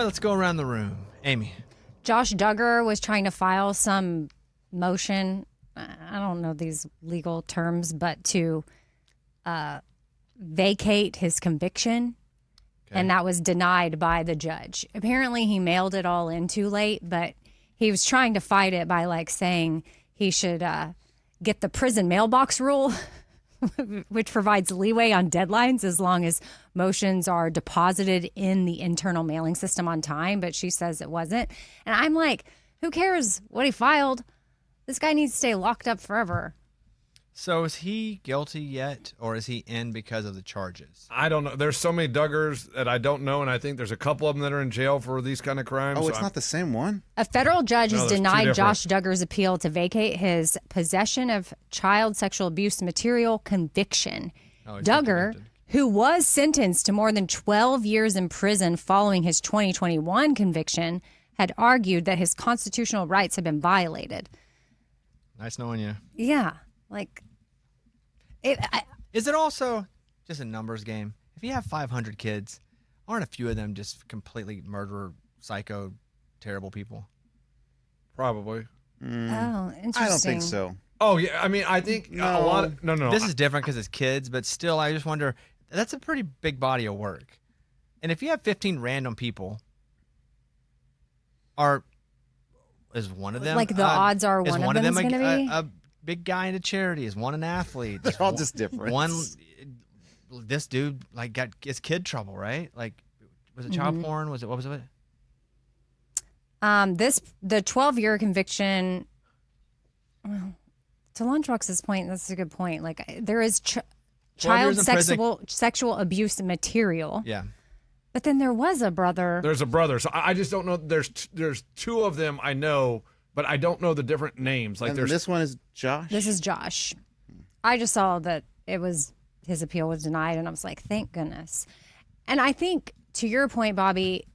right, let's go around the room. Amy. Josh Duggar was trying to file some motion. I don't know these legal terms, but to vacate his conviction. Okay. And that was denied by the judge. Apparently, he mailed it all in too late, but he was trying to fight it by saying he should get the prison mailbox rule, which provides leeway on deadlines as long as motions are deposited in the internal mailing system on time. But she says it wasn't. And I'm like, who cares what he filed? This guy needs to stay locked up forever. So is he guilty yet, or is he in because of the charges? I don't know. There's so many Duggars that I don't know, and I think there's a couple of them that are in jail for these kind of crimes. Oh, it's not the same one? A federal judge has denied Josh Duggar's appeal to vacate his possession of child sexual abuse material conviction. Duggar, who was sentenced to more than 12 years in prison following his 2021 conviction, had argued that his constitutional rights had been violated. Nice knowing you. Yeah. Is it also just a numbers game? If you have 500 kids, aren't a few of them just completely murderer, psycho, terrible people? Probably. Oh, interesting. I don't think so. Oh, yeah. I mean, I think a lot of... No. This is different because it's kids, but still, I just wonder, that's a pretty big body of work. And if you have 15 random people, is one of them... the odds are one of them is going to be... a big guy into charity? Is one an athlete? They're all just different. This dude got his kid trouble, right? Was it child porn? What was it? The 12-year conviction. Well, to Lunchbox's point, that's a good point. There is child sexual abuse material. Yeah. But then there was a brother. There's a brother. So I just don't know. There's two of them I know, but I don't know the different names. This one is Josh? This is Josh. I just saw that his appeal was denied, and I was like, thank goodness. And I think, to your point, Bobby,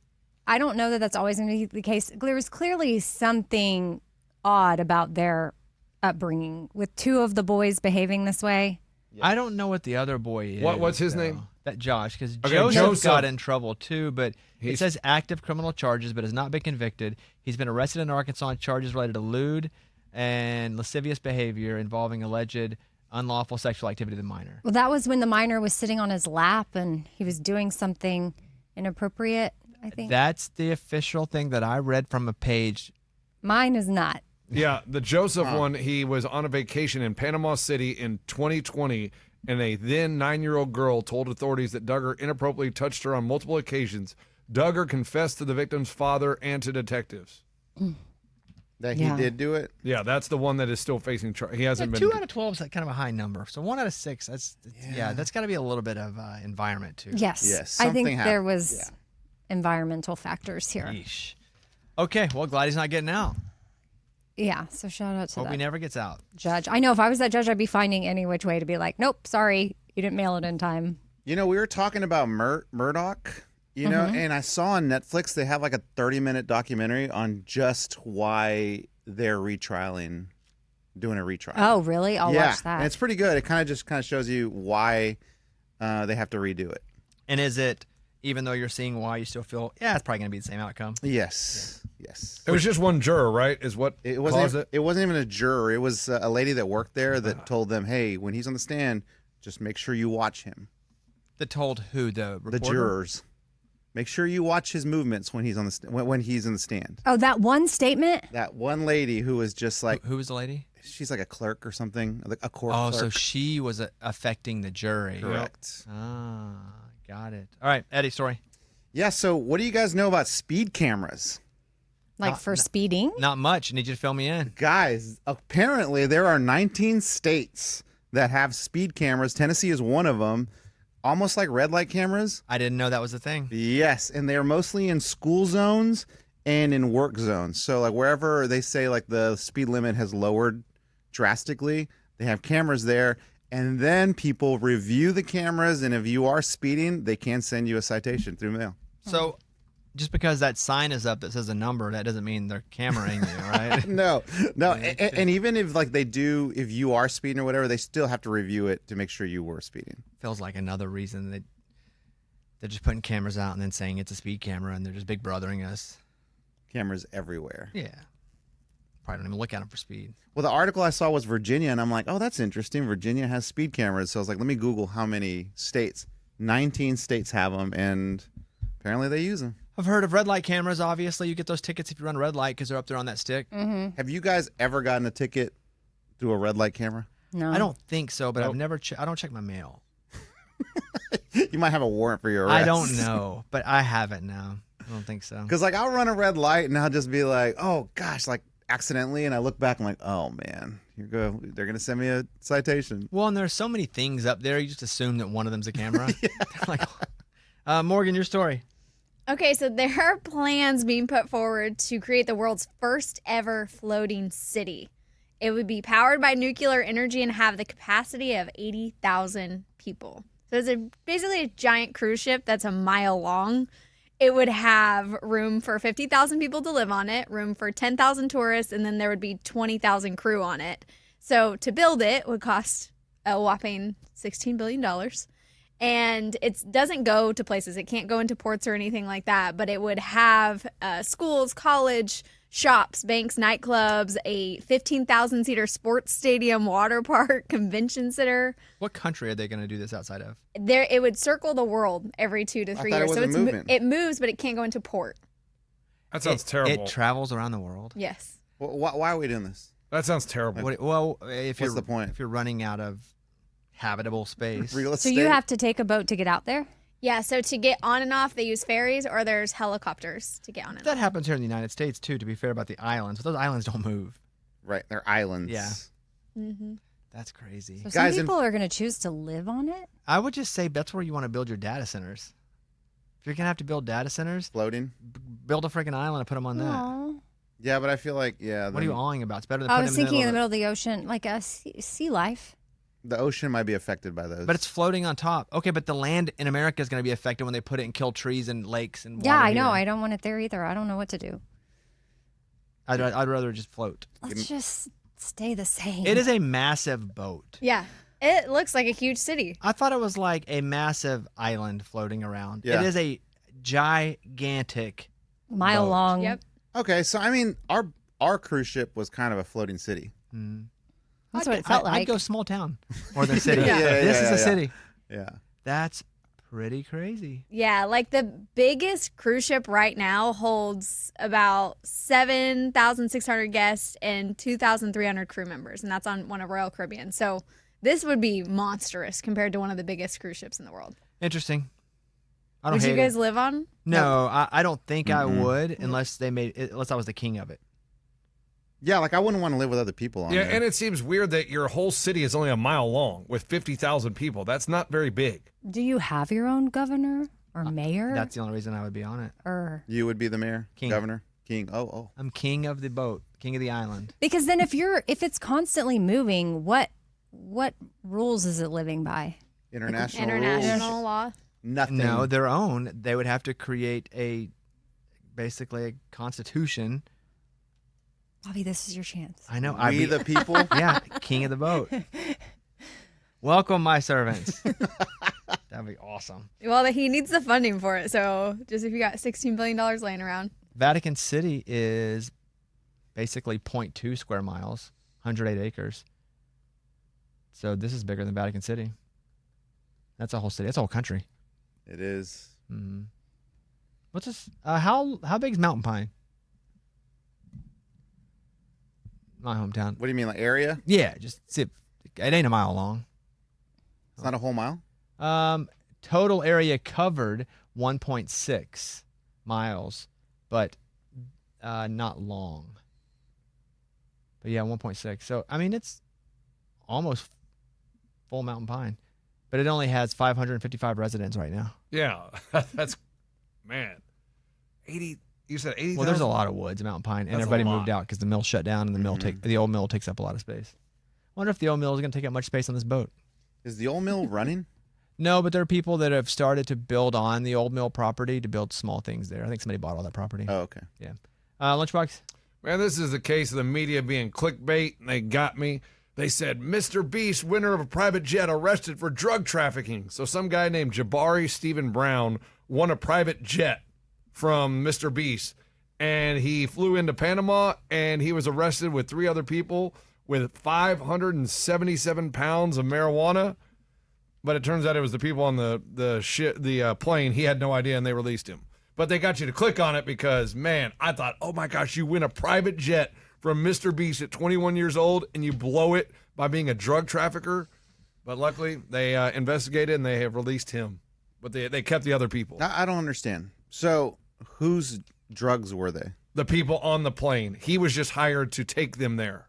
I don't know that that's always going to be the case. There's clearly something odd about their upbringing with two of the boys behaving this way. I don't know what the other boy is. What's his name? That Josh, because Joseph got in trouble too, but it says active criminal charges, but has not been convicted. He's been arrested in Arkansas on charges related to lewd and lascivious behavior involving alleged unlawful sexual activity of the minor. Well, that was when the minor was sitting on his lap and he was doing something inappropriate, I think. That's the official thing that I read from a page. Mine is not. Yeah, the Joseph one, he was on a vacation in Panama City in 2020, and a then 9-year-old girl told authorities that Duggar inappropriately touched her on multiple occasions. Duggar confessed to the victim's father and to detectives. That he did do it? Yeah, that's the one that is still facing charge. He hasn't been. 2 out of 12 is kind of a high number. So 1 out of 6, that's got to be a little bit of environment too. Yes. I think there was environmental factors here. Yeesh. Okay, well, glad he's not getting out. Yeah, so shout out to Hope that he never gets out. Judge. I know if I was that judge, I'd be finding any which way to be like, nope, sorry, you didn't mail it in time. We were talking about Murdoch, and I saw on Netflix they have a 30-minute documentary on just why they're doing a retrial. Oh, really? I'll watch that. And it's pretty good. It kind of shows you why they have to redo it. And is it, even though you're seeing why, you still feel, it's probably going to be the same outcome? Yes. It was just one juror, right? Is what caused it? It wasn't even a juror. It was a lady that worked there that told them, hey, when he's on the stand, just make sure you watch him. That told who? The reporter? The jurors. Make sure you watch his movements when he's in the stand. Oh, that one statement? That one lady who was just like... Who was the lady? She's like a clerk or something, a court clerk. Oh, so she was affecting the jury. Correct. Ah, got it. All right, Eddie, story. Yeah, so what do you guys know about speed cameras? For speeding? Not much. I need you to fill me in. Guys, apparently there are 19 states that have speed cameras. Tennessee is one of them. Almost like red light cameras. I didn't know that was a thing. Yes, and they're mostly in school zones and in work zones. So wherever they say the speed limit has lowered drastically, they have cameras there. And then people review the cameras, and if you are speeding, they can send you a citation through mail. So just because that sign is up that says a number, that doesn't mean they're cameraing you, right? No. And even if they do, if you are speeding or whatever, they still have to review it to make sure you were speeding. Feels like another reason They're just putting cameras out and then saying it's a speed camera, and they're just big brothering us. Cameras everywhere. Yeah. Probably don't even look at them for speed. Well, the article I saw was Virginia, and I'm like, oh, that's interesting. Virginia has speed cameras. So I was like, let me Google how many states. 19 states have them, and apparently they use them. I've heard of red light cameras. Obviously, you get those tickets if you run a red light because they're up there on that stick. Mm-hmm. Have you guys ever gotten a ticket through a red light camera? No. I don't think so, but Nope. I've never. I don't check my mail. You might have a warrant for your arrest. I don't know, but I haven't now. I don't think so. Because, like, I'll run a red light, and I'll just be like, oh, gosh, like, accidentally, and I look back, I'm like, oh, man, they're going to send me a citation. Well, and there's so many things up there, you just assume that one of them's a camera. Like, Morgan, your story. Okay, so there are plans being put forward to create the world's first ever floating city. It would be powered by nuclear energy and have the capacity of 80,000 people. So it's basically a giant cruise ship that's a mile long. It would have room for 50,000 people to live on it, room for 10,000 tourists, and then there would be 20,000 crew on it. So to build it would cost a whopping $16 billion. And it doesn't go to places. It can't go into ports or anything like that, but it would have schools, college, shops, banks, nightclubs, a 15,000-seater sports stadium, water park, convention center. What country are they going to do this outside of? It would circle the world every 2 to 3 thought it years. was So a it's movement. it moves, but it can't go into port. That sounds terrible. It travels around the world. Yes. Why are we doing this? That sounds terrible. Well, if What's the point? If you're running out of habitable space, Real So estate? you have to take a boat to get out there? Yeah, so to get on and off, they use ferries or there's helicopters to get on and that off. happens here in the United States too. To be fair about the islands, but those islands don't move. Right, they're islands. Yeah. Mm-hmm. That's crazy. So Guys, some people are going to choose to live on it? I would just say that's where you want to build your data centers. If you're gonna have to build data centers, Floating. build a freaking island and put them on that. Aw. Yeah, but I feel like, yeah. What are you then awing about? It's better than I putting was them thinking in the middle middle of the ocean, like a sea life. The ocean might be affected by those. but it's floating on top. Okay, but the land in America is going to be affected when they put it and kill trees and lakes and Yeah, water I know. here. I don't want it there either. I don't know what to do. I'd rather just float. Let's just stay the same. It is a massive boat. Yeah. It looks like a huge city. I thought it was like a massive island floating around. Yeah. It is a gigantic. mile boat. long. Yep. Okay, so, I mean, our cruise ship was kind of a floating city. That's what it felt I'd like. go small town more than city. Yeah, This yeah, is a yeah. city. Yeah. That's pretty crazy. Yeah, like the biggest cruise ship right now holds about 7,600 guests and 2,300 crew members, and that's on one of Royal Caribbean. So this would be monstrous compared to one of the biggest cruise ships in the world. Interesting. I don't Would hate you guys it. live on? No, I don't think I Mm-mm. would unless I was the king of it. Yeah, like I wouldn't want to live with other people on Yeah, there. and it seems weird that your whole city is only a mile long with 50,000 people. That's not very big. Do you have your own governor or mayor? That's the only reason I would be on it. or You would be the mayor, King. governor, king. Oh. I'm king of the boat, king of the island. because then if it's constantly moving, what rules is it living by? International rules. International law. Nothing. No, their own. They would have to create basically a constitution. Bobby, this is your chance. I know. We the people. yeah, king of the boat. Welcome, my servants. That'd be awesome. Well, he needs the funding for it. So just if you got $16 billion laying around. Vatican City is basically 0.2 square miles, 108 acres. So this is bigger than Vatican City. That's a whole city. That's a whole country. It is. Mm-hmm. What's this? How big is Mountain Pine? My hometown. What do you mean, like area? Yeah, just it ain't a mile long. It's not a whole mile. Total area covered 1.6 miles, but not long. But yeah, 1.6. So I mean, it's almost full Mountain Pine, but it only has 555 residents right now. Yeah, that's, man, 80, you said 80,000? Well, there's a lot of woods, Mountain Pine, and That's a everybody lot. moved out because the mill shut down, and the old mill takes up a lot of space. Wonder if the old mill is going to take up much space on this boat. Is the old mill running? No, but there are people that have started to build on the old mill property to build small things there. I think somebody bought all that property. Oh, okay. Yeah. Lunchbox? Man, this is the case of the media being clickbait, and they got me. They said, Mr. Beast, winner of a private jet, arrested for drug trafficking. So some guy named Jabari Stephen Brown won a private jet from Mr. Beast. And he flew into Panama, and he was arrested with 3 other people with 577 pounds of marijuana. But it turns out it was the people on the plane. He had no idea, and they released him. But they got you to click on it because, man, I thought, oh, my gosh, you win a private jet from Mr. Beast at 21 years old, and you blow it by being a drug trafficker. But luckily, they investigated, and they have released him. But they kept the other people. I don't understand. So whose drugs were they? The people on the plane. He was just hired to take them there.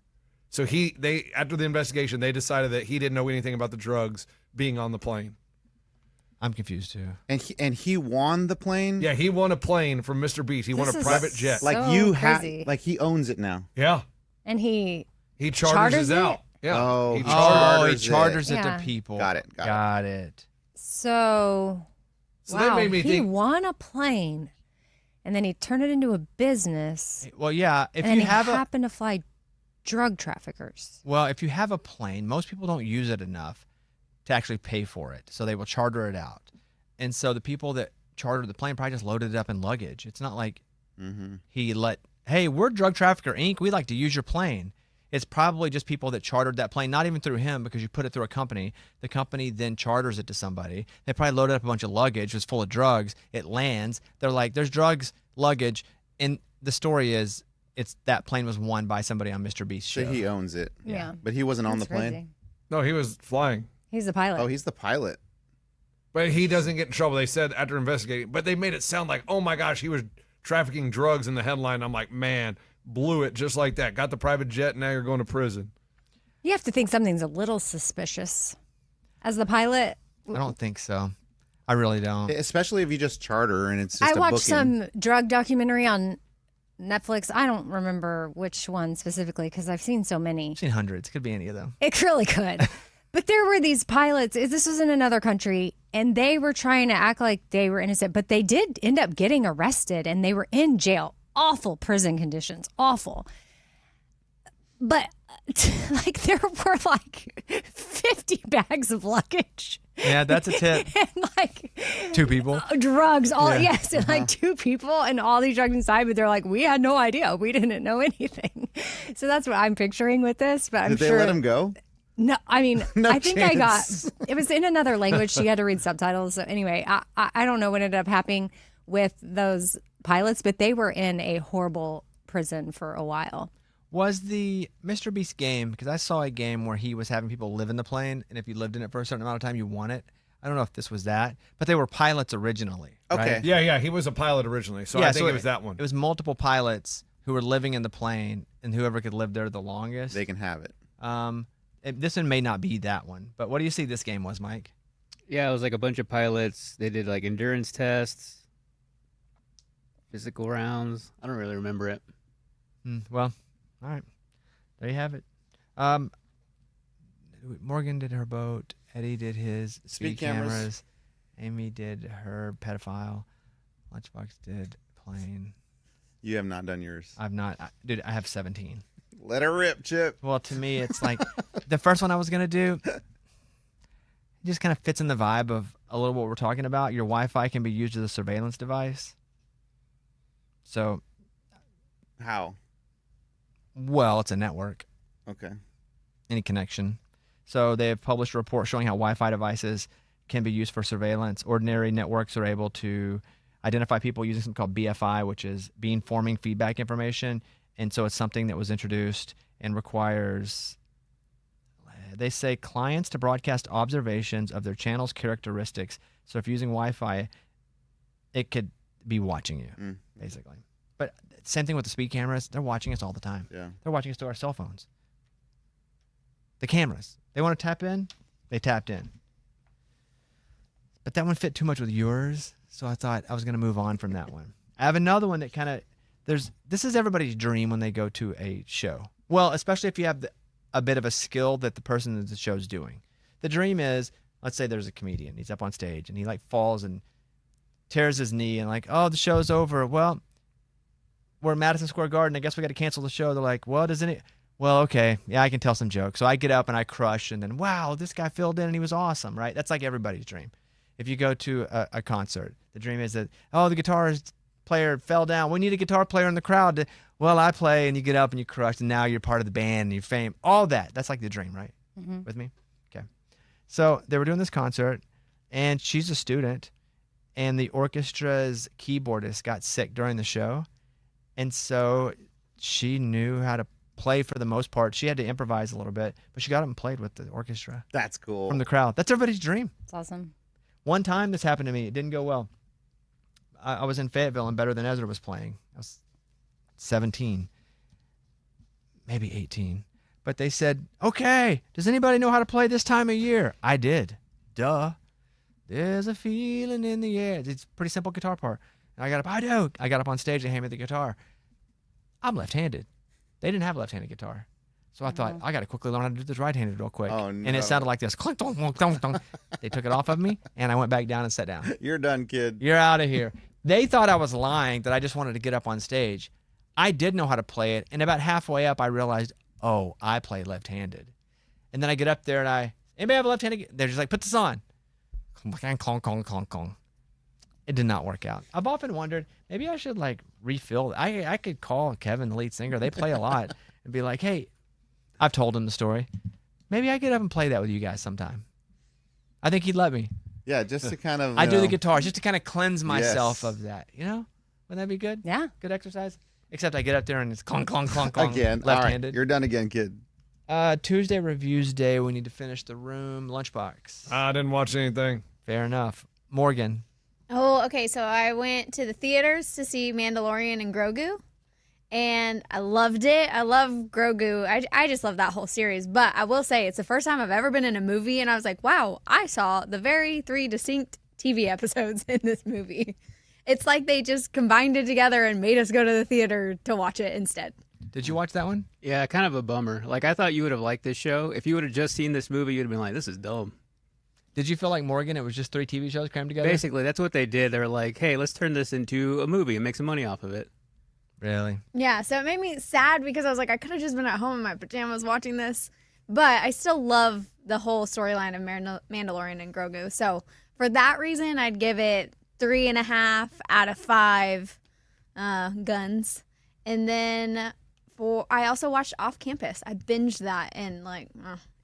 So after the investigation, they decided that he didn't know anything about the drugs being on the plane. I'm confused too. And he won the plane? Yeah, he won a plane from Mr. Beast. He won a private jet. Like crazy. like he owns it now. Yeah. And he charters it out. Yeah. Oh, he he charters it Yeah. to people. Got it. Got it. So that made me he think. won a plane, and then he turned it into a business. Well, yeah. If and you he have happened to fly drug traffickers. if you have a plane, most people don't use it enough to actually pay for it, so they will charter it out. And so the people that chartered the plane probably just loaded it up in luggage. It's not like hey, we're Drug Trafficker Inc. We'd like to use your plane. It's probably just people that chartered that plane, not even through him, because you put it through a company. The company then charters it to somebody. They probably loaded up a bunch of luggage. It's full of drugs. It lands. They're like, there's drugs, luggage. And the story is, that plane was won by somebody on Mr. Beast's show. So he owns it. Yeah. But he wasn't on the That's plane? crazy. No, he was flying. He's the pilot. Oh, he's the pilot. But he doesn't get in trouble, they said, after investigating. But they made it sound like, oh, my gosh, he was trafficking drugs in the headline. I'm like, man, blew it just like that. Got the private jet, and now you're going to prison. You have to think something's a little suspicious. As the pilot, I don't think so. I really don't. Especially if you just charter and it's just I a watched booking. some drug documentary on Netflix. I don't remember which one specifically because I've seen so many. I've seen hundreds. Could be any of them. It really could. But there were these pilots. This was in another country, and they were trying to act like they were innocent, but they did end up getting arrested, and they were in jail. Awful prison conditions. Awful. But like there were like 50 bags of luggage. Yeah, that's a tip. And like 2 people. Drugs, yes, and like 2 people and all these drugs inside, but they're like, we had no idea. We didn't know anything. So that's what I'm picturing with this. But I'm Did sure they let him go? No, I mean, No I think chance. it was in another language. She had to read subtitles. So anyway, I don't know what ended up happening with those pilots, but they were in a horrible prison for a while. Was the Mr. Beast game, because I saw a game where he was having people live in the plane, and if you lived in it for a certain amount of time, you won it. I don't know if this was that, but they were pilots originally. Okay. Right? Yeah, he was a pilot originally, so I think it was that one. It was multiple pilots who were living in the plane, and whoever could live there the longest. They can have it. This one may not be that one, but what do you see this game was, Mike? Yeah, it was like a bunch of pilots. They did like endurance tests, physical rounds. I don't really remember it. Well, all right. There you have it. Morgan did her boat. Eddie did his speed cameras. Amy did her pedophile. Lunchbox did plane. You have not done yours. I've not. Dude, I have 17. Let her rip, Chip. Well, to me, it's like the first one I was going to do, it just kind of fits in the vibe of a little what we're talking about. Your Wi-Fi can be used as a surveillance device. So, How? well, it's a network. Okay. Any connection. So they have published a report showing how Wi-Fi devices can be used for surveillance. Ordinary networks are able to identify people using something called BFI, which is beamforming feedback information. And so it's something that was introduced and requires, they say, clients to broadcast observations of their channel's characteristics. So if you're using Wi-Fi, it could be watching you, basically. But same thing with the speed cameras. They're watching us all the time. Yeah. They're watching us through our cell phones. The cameras. They want to tap in, they tapped in. But that one fit too much with yours, so I thought I was going to move on from that one. I have another one that kind of, this is everybody's dream when they go to a show. Well, especially if you have a bit of a skill that the person at the show's doing. The dream is, let's say there's a comedian. He's up on stage, and he like falls and tears his knee, and like, oh, the show's over. Well, we're at Madison Square Garden. I guess we got to cancel the show. They're like, well, well, okay, yeah, I can tell some jokes. So I get up and I crush, and then, wow, this guy filled in and he was awesome, right? That's like everybody's dream. If you go to a concert, the dream is that, oh, the guitar player fell down. We need a guitar player in the crowd to, well, I play, and you get up and you crush, and now you're part of the band and you're fame. All that. That's like the dream, right? Mm-hmm. With me? Okay. So they were doing this concert, and she's a student, and the orchestra's keyboardist got sick during the show, and so she knew how to play for the most part. She had to improvise a little bit, but she got up and played with the orchestra That's cool. from the crowd. That's everybody's dream. It's awesome. One time this happened to me. It didn't go well. I was in Fayetteville, and Better Than Ezra was playing. I was 17, maybe 18. But they said, okay, does anybody know how to play this time of year? I did. Duh. There's a feeling in the air. It's a pretty simple guitar part. And I got up, I do. I got up on stage, they handed me the guitar. I'm left-handed. They didn't have a left-handed guitar. So I thought, I got to quickly learn how to do this right-handed real quick. Oh, And no. it sounded like this. Clunk, dong, dong, dong, dong. They took it off of me, and I went back down and sat down. You're done, kid. You're out of here. They thought I was lying, that I just wanted to get up on stage. I did know how to play it, and about halfway up, I realized, oh, I play left-handed. And then I get up there, and anybody have a left-handed? They're just like, put this on. Clonk, clonk, clonk, clonk, clonk. It did not work out. I've often wondered, maybe I should like refill. I could call Kevin, the lead singer. They play a lot, and be like, hey, I've told him the story. Maybe I get up and play that with you guys sometime. I think he'd let me. Yeah, just to kind of. I do the guitars just to kind of cleanse myself Yes. of that. You know, wouldn't that be good? Yeah. Good exercise. Except I get up there and it's clonk, clonk, clonk, clonk. Again. All right, Left-handed. you're done again, kid. Tuesday reviews day. We need to finish The Room. Lunchbox. I didn't watch anything. Fair enough. Morgan. Oh, okay. So I went to the theaters to see Mandalorian and Grogu, and I loved it. I love Grogu. I just love that whole series. But I will say, it's the first time I've ever been in a movie, and I was like, wow, I saw the very 3 distinct TV episodes in this movie. It's like they just combined it together and made us go to the theater to watch it instead. Did you watch that one? Yeah, kind of a bummer. Like, I thought you would have liked this show. If you would have just seen this movie, you'd have been like, this is dumb. Did you feel like Morgan? It was just 3 TV shows crammed together. Basically, that's what they did. They were like, hey, let's turn this into a movie and make some money off of it. Really? Yeah, so it made me sad because I was like, I could have just been at home in my pajamas watching this. But I still love the whole storyline of Mandalorian and Grogu. So for that reason, I'd give it 3.5 out of 5 guns. And then I also watched Off Campus. I binged that in like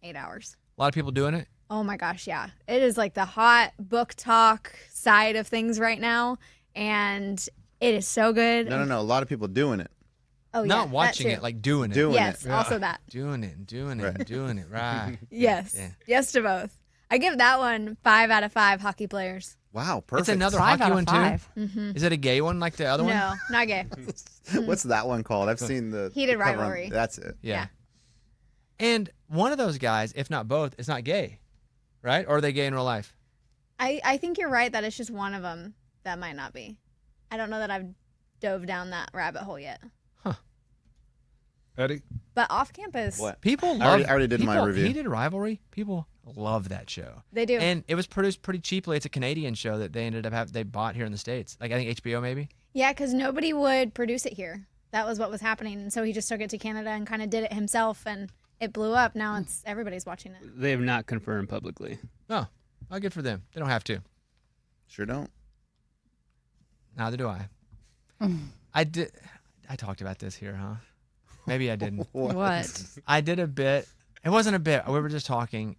8 hours. A lot of people doing it. Oh my gosh, yeah. It is like the hot book talk side of things right now. And it is so good. No. A lot of people doing it. Oh, yeah. Not watching that it, too. like doing it. Doing Yes, it. also that. Doing it and doing it Right. and doing it. Right. Yes. Yeah. Yes to both. I give that one 5 out of 5 hockey players. Wow, perfect. It's another 5 hockey out of one 5. too. Is it a gay one like the other one? No, not gay. What's that one called? I've seen the Heated the cover on- Rivalry. That's it. Yeah. And one of those guys, if not both, is not gay, right? Or are they gay in real life? I think you're right that it's just one of them that might not be. I don't know that I've dove down that rabbit hole yet. Eddie? But Off Campus, What? People I already- love. I already did my people- review. Heated Rivalry. People love that show. they do. And it was produced pretty cheaply. It's a Canadian show that they ended up they bought here in the States. Like I think HBO maybe. Yeah, because nobody would produce it here. That was what was happening. And so he just took it to Canada and kind of did it himself, and it blew up. Now it's everybody's watching it. They have not confirmed publicly. Oh, good for them. They don't have to. Sure don't. Neither do I. I did. I talked about this here, huh? Maybe I didn't. What? I did a bit. It wasn't a bit. We were just talking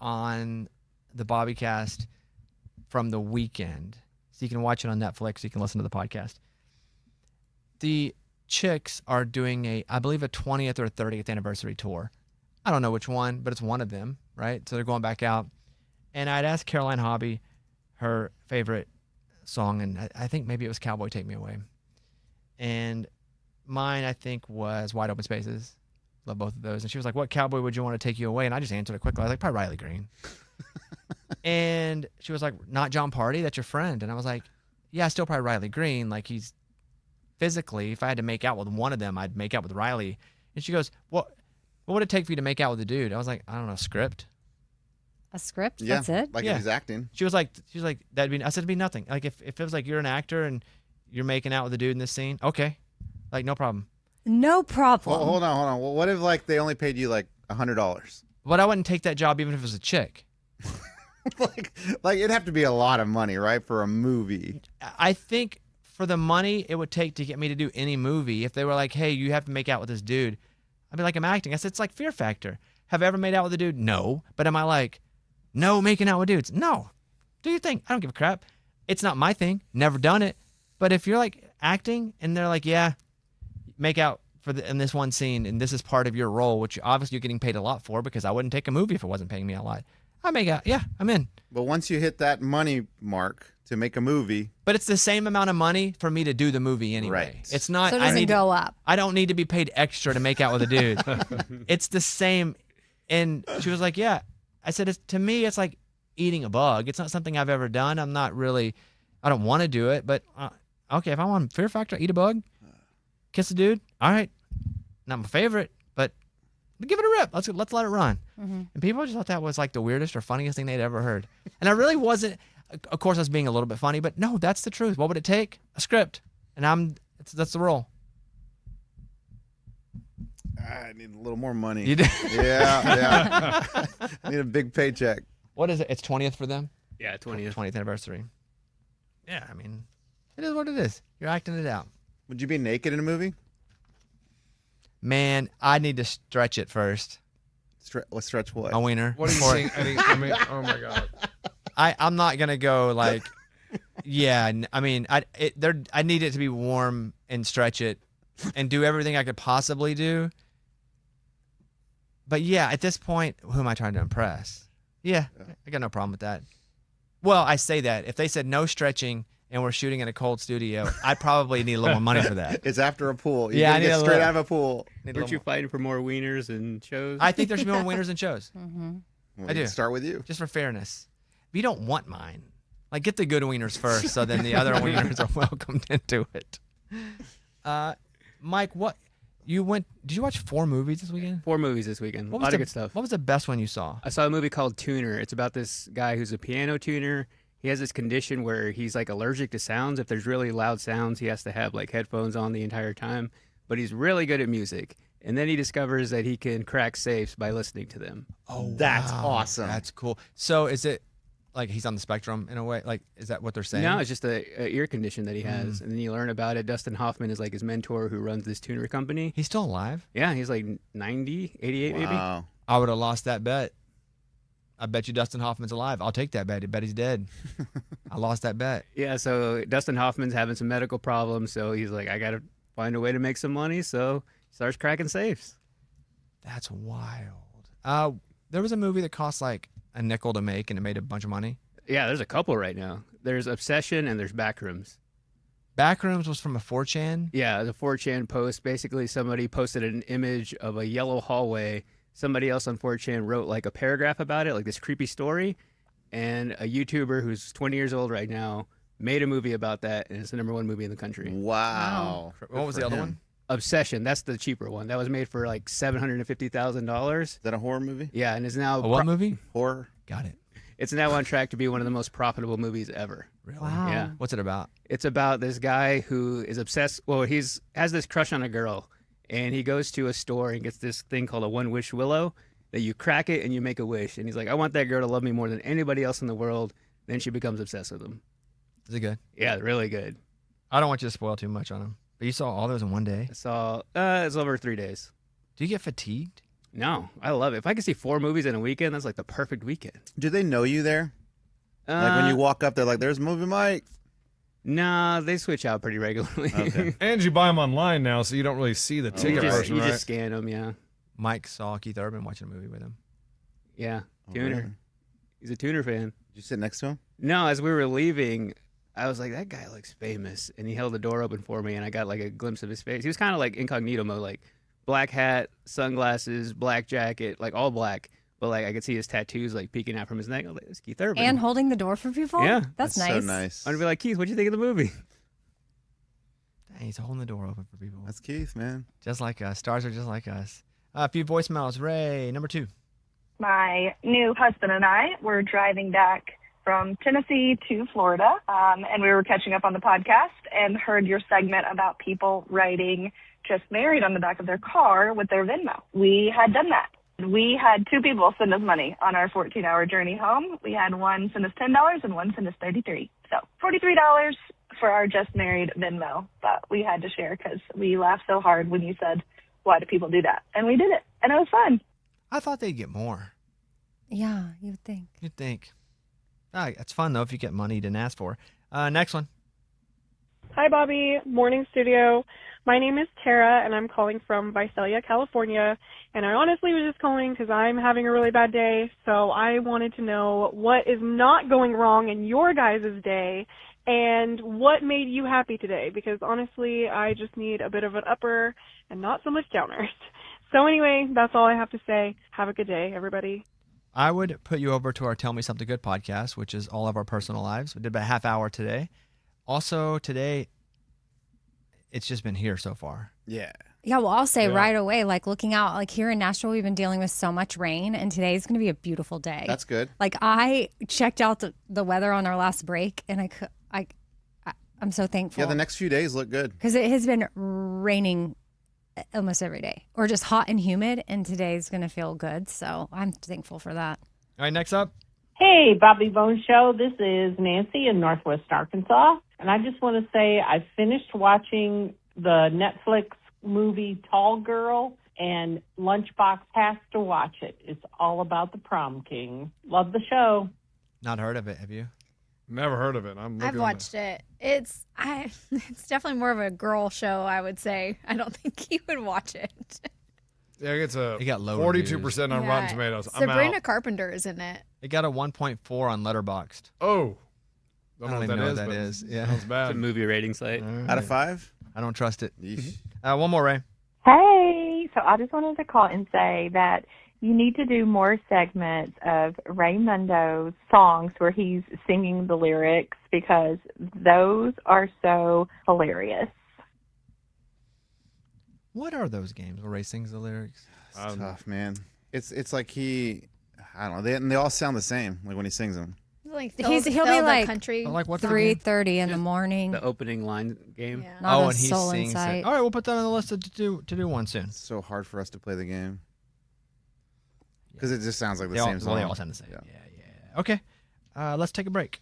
on the Bobbycast from the weekend. So you can watch it on Netflix. You can listen to the podcast. The Chicks are doing I believe a 20th or 30th anniversary tour. I don't know which one, but it's one of them, right? So they're going back out. And I'd asked Caroline Hobby her favorite song, and I think maybe it was Cowboy Take Me Away. And mine, I think, was Wide Open Spaces. Love both of those. And she was like, what cowboy would you want to take you away? And I just answered it quickly. I was like, probably Riley Green. And she was like, not John Party? That's your friend. And I was like, yeah, still probably Riley Green. Like, he's physically, if I had to make out with one of them, I'd make out with Riley. And she goes, what would it take for you to make out with a dude? I was like, I don't know, script. A script? Yeah, That's it? like Yeah. if he's acting. She was like, I said, it'd be nothing. Like, if it was like you're an actor and you're making out with a dude in this scene, okay. Like, no problem. No problem. Hold on. Well, what if like they only paid you like $100? But I wouldn't take that job even if it was a chick. like it'd have to be a lot of money, right, for a movie. I think for the money it would take to get me to do any movie, if they were like, hey, you have to make out with this dude, I'd be like, I'm acting. I said, it's like Fear Factor. Have I ever made out with a dude? No. But am I like, no, making out with dudes? No. Do your thing. I don't give a crap. It's not my thing. Never done it. But if you're like acting and they're like, yeah, make out in this one scene and this is part of your role, which obviously you're getting paid a lot for, because I wouldn't take a movie if it wasn't paying me a lot. I make out. Yeah, I'm in. But once you hit that money mark to make a movie. But it's the same amount of money for me to do the movie anyway. Right. It's not. So it doesn't go up. I don't need to be paid extra to make out with a dude. It's the same. And she was like, yeah. I said, to me, it's like eating a bug. It's not something I've ever done. I don't want to do it. But okay, if I'm on Fear Factor, eat a bug, kiss a dude. All right. Not my favorite, but give it a rip. Let's let it run. Mm-hmm. And people just thought that was like the weirdest or funniest thing they'd ever heard. And I really wasn't. Of course, I was being a little bit funny, but no, that's the truth. What would it take? A script. And that's the role. I need a little more money. You do? Yeah. I need a big paycheck. What is it? It's 20th for them? Yeah, 20th. 20th anniversary. Yeah, I mean, it is what it is. You're acting it out. Would you be naked in a movie? Man, I need to stretch it first. Stretch what? A wiener. What are you saying, Eddie? I mean, oh my God. I'm not gonna go like, yeah. I mean, I need it to be warm and stretch it, and do everything I could possibly do. But yeah, at this point, who am I trying to impress? Yeah, I got no problem with that. Well, I say that if they said no stretching and we're shooting in a cold studio, I'd probably need a little more money for that. It's after a pool. Yeah, I need get straight out of a pool. Weren't you fighting for more wieners and shows? I think there should be more wieners and shows. Mm-hmm. Well, I do. Start with you. Just for fairness. But you don't want mine. Like, get the good wieners first, so then the other wieners are welcomed into it. Mike, did you watch 4 movies this weekend? 4 movies this weekend. A lot of good stuff. What was the best one you saw? I saw a movie called Tuner. It's about this guy who's a piano tuner. He has this condition where he's like allergic to sounds. If there's really loud sounds, he has to have like headphones on the entire time. But he's really good at music. And then he discovers that he can crack safes by listening to them. Oh, That's wow. awesome. That's cool. So is it like he's on the spectrum in a way? Like, is that what they're saying? No, it's just a ear condition that he has. And then you learn about it. Dustin Hoffman is like his mentor who runs this tuner company. He's still alive? Yeah, he's like 90, 88 maybe. Wow. I would have lost that bet. I bet you Dustin Hoffman's alive. I'll take that bet. I bet he's dead. I lost that bet. Yeah, so Dustin Hoffman's having some medical problems, so he's like, I got to find a way to make some money, so he starts cracking safes. That's wild. There was a movie that cost like a nickel to make, and it made a bunch of money. Yeah, there's a couple right now. There's Obsession and there's Backrooms. Backrooms was from a 4chan? Yeah, the 4chan post. Basically, somebody posted an image of a yellow hallway. Somebody else on 4chan wrote like a paragraph about it, like this creepy story. And a YouTuber who's 20 years old right now made a movie about that, and it's the #1 movie in the country. Wow. What was the other one? Obsession. That's the cheaper one. That was made for like $750,000. Is that a horror movie? Yeah, and is now A what movie? Horror. Got it. It's now on track to be one of the most profitable movies ever. Really? Wow. Yeah. What's it about? It's about this guy who is obsessed. Well, has this crush on a girl, and he goes to a store and gets this thing called a One Wish Willow that you crack it and you make a wish. And he's like, I want that girl to love me more than anybody else in the world. Then she becomes obsessed with him. Is it good? Yeah, really good. I don't want you to spoil too much on him. But you saw all those in one day? I saw it's over 3 days. Do you get fatigued? No, I love it. If I could see 4 movies in a weekend, that's like the perfect weekend. Do they know you there? Like when you walk up, they're like, "There's Movie Mike." Nah, they switch out pretty regularly. Okay. And you buy them online now, so you don't really see the you ticket just, person, you right? just scan them, yeah. Mike saw Keith Urban watching a movie with him. Yeah, Oh, tuner. really? He's a tuner fan. Did you sit next to him? No, as we were leaving, I was like, that guy looks famous. And he held the door open for me, and I got like a glimpse of his face. He was kind of like incognito mode, like black hat, sunglasses, black jacket, like all black. But like I could see his tattoos like peeking out from his neck. I was like, it's Keith Urban. And holding the door for people? Yeah. That's nice. So nice. I'm going to be like, Keith, what'd you think of the movie? Dang, he's holding the door open for people. That's Keith, man. Just like us. Stars are just like us. A few voicemails. Ray, number 2. My new husband and I were driving back from Tennessee to Florida, and we were catching up on the podcast and heard your segment about people writing "just married" on the back of their car with their Venmo. We had done that. We had 2 people send us money on our 14-hour journey home. We had one send us $10 and one send us $33. So $43 for our "just married" Venmo that we had to share because we laughed so hard when you said, "Why do people do that?" And we did it, and it was fun. I thought they'd get more. Yeah, you would think. You'd think. It's fun, though, if you get money you didn't ask for. Next one. Hi, Bobby. Morning studio. My name is Tara, and I'm calling from Visalia, California. And I honestly was just calling because I'm having a really bad day. So I wanted to know what is not going wrong in your guys' day and what made you happy today. Because honestly, I just need a bit of an upper and not so much downers. So anyway, that's all I have to say. Have a good day, everybody. I would put you over to our Tell Me Something Good podcast, which is all of our personal lives. We did about a half hour today. Also, today, it's just been here so far. Yeah. Yeah, well, I'll say right away, like looking out, like here in Nashville, we've been dealing with so much rain, and today's going to be a beautiful day. That's good. Like I checked out the weather on our last break, and I'm so thankful. Yeah, the next few days look good. Because it has been raining almost every day, or just hot and humid, and today's going to feel good. So I'm thankful for that. All right, next up. Hey, Bobby Bones Show. This is Nancy in Northwest Arkansas. And I just want to say I finished watching the Netflix movie Tall Girl, and Lunchbox has to watch it. It's all about the prom king. Love the show. Not heard of it, have you? Never heard of it. I've watched it. It's definitely more of a girl show, I would say. I don't think you would watch it. Yeah, it got low 42% on Rotten Tomatoes. Sabrina I'm out. Carpenter is in it. It got a 1.4 on Letterboxd. Oh. I don't even know what that but is. Yeah. Sounds bad. It's a movie rating site. Out of 5? I don't trust it. Yeesh. One more, Ray. Hey, so I just wanted to call and say that you need to do more segments of Raymundo's songs where he's singing the lyrics because those are so hilarious. What are those games where Ray sings the lyrics? It's tough, man. It's like I don't know. They all sound the same, like when he sings them. Like He'll be like country. Like what? 3:30 in the morning. The opening line game. Yeah. Not a and he soul sings in sight. it. All right, we'll put that on the list to do one soon. It's so hard for us to play the game because it just sounds like the same song. Well, they all sound the same. Yeah. Okay, let's take a break.